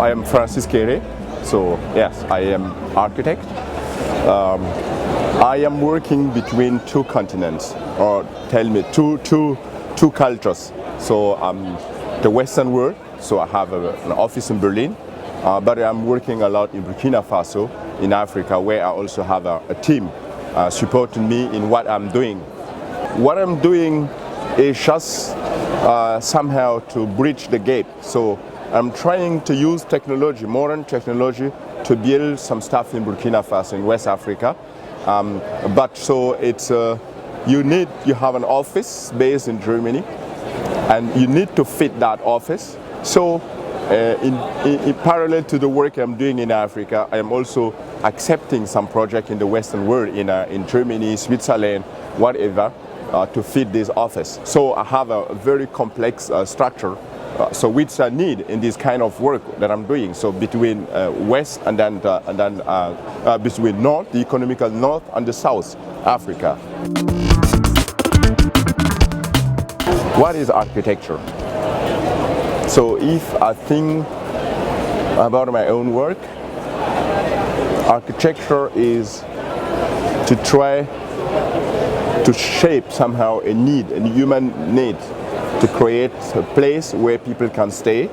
I am Francis Kere. So yes, I am architect. I am working between two continents, or tell me two cultures. So the Western world. So I have an office in Berlin, but I'm working a lot in Burkina Faso, in Africa, where I also have a team supporting me in what I'm doing. What I'm doing is just somehow to bridge the gap. So I'm trying to use technology, modern technology, to build some stuff in Burkina Faso, in West Africa. But so it's you have an office based in Germany, and you need to fit that office. So in parallel to the work I'm doing in Africa, I am also accepting some project in the Western world, in Germany, Switzerland, whatever, to fit this office. So I have a very complex structure, so which I need in this kind of work that I'm doing. So between West and then between North, the economical North, and the South Africa. What is architecture? So if I think about my own work, architecture is to try to shape somehow a need, a human need, to create a place where people can stay,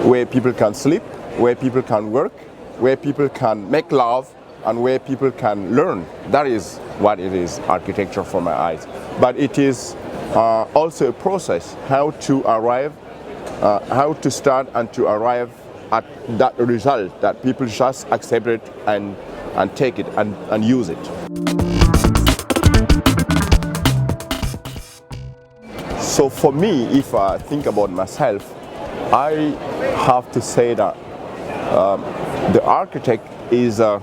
where people can sleep, where people can work, where people can make love, and where people can learn. That is what it is, architecture for my eyes. But it is also a process, how to start and to arrive at that result that people just accept it and take it and use it. So for me, if I think about myself, I have to say that the architect is the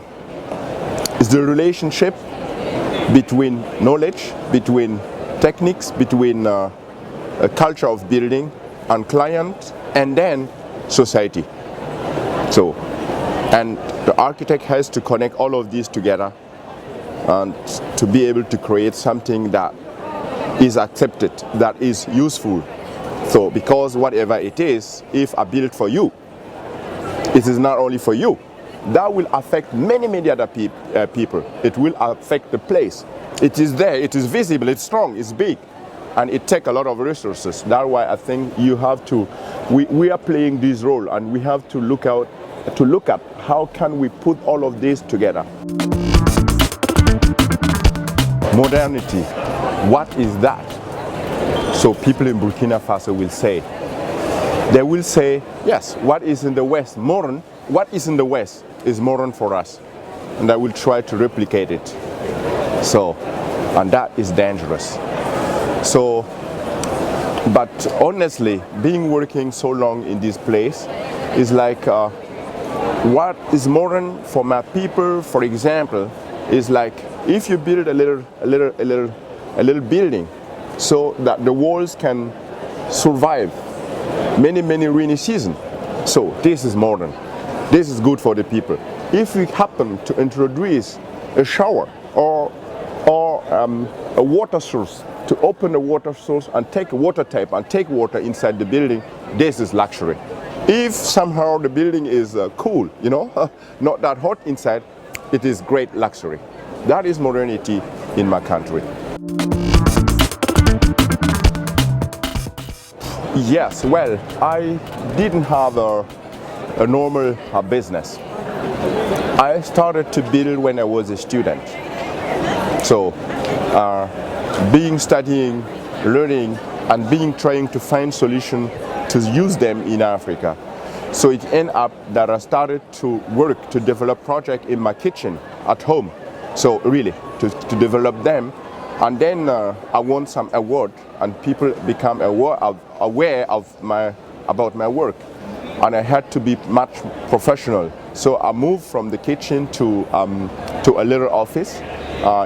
relationship between knowledge, between techniques, between a culture of building and client, and then society. So, and the architect has to connect all of these together and to be able to create something that is accepted, that is useful. So, because whatever it is, if I build for you, it is not only for you. That will affect many other people. It will affect the place. It is there, it is visible, it's strong, it's big, and it takes a lot of resources. That's why I think you have to, we are playing this role, and we have to look at how can we put all of this together. Modernity, what is that? So people in Burkina Faso will say, they will say, yes, what is in the West modern, what is in the West is modern for us, and I will try to replicate it. So, and that is dangerous. So, but honestly, working so long in this place is like, what is modern for my people, for example, is like if you build a little building, so that the walls can survive many rainy seasons. So this is modern. This is good for the people. If we happen to introduce a shower or a water source, to open a water source and take a water tap and take water inside the building, this is luxury. If somehow the building is cool, not that hot inside, it is great luxury. That is modernity in my country. Yes, well, I didn't have a normal business. I started to build when I was a student. So, studying, learning, and trying to find solutions to use them in Africa. So it ended up that I started to work to develop projects in my kitchen at home. So really, to develop them. And then I won some award, and people become aware about my work. And I had to be much professional. So I moved from the kitchen to a little office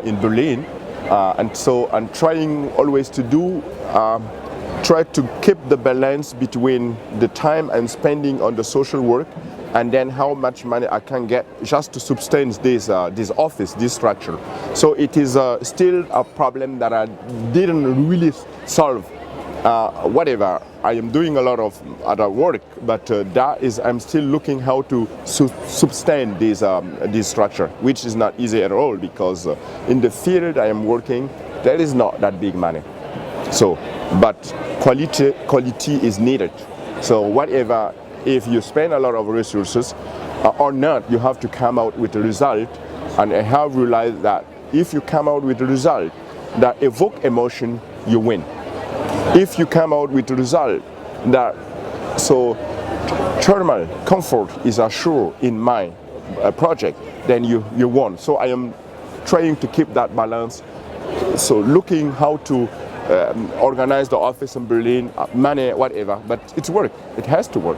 in Berlin. And so I'm trying always to try to keep the balance between the time I'm spending on the social work and then how much money I can get just to sustain this office, this structure. So it is still a problem that I didn't really solve whatever. I am doing a lot of other work, but that is, I'm still looking how to sustain this structure, which is not easy at all, because in the field I am working, there is not that big money. So, but quality is needed. So whatever, if you spend a lot of resources or not, you have to come out with a result. And I have realized that if you come out with a result that evoke emotion, you win. If you come out with a result that so thermal comfort is assured in my project, then you won. So I am trying to keep that balance. So looking how to organize the office in Berlin, money, whatever, but it's work. It has to work.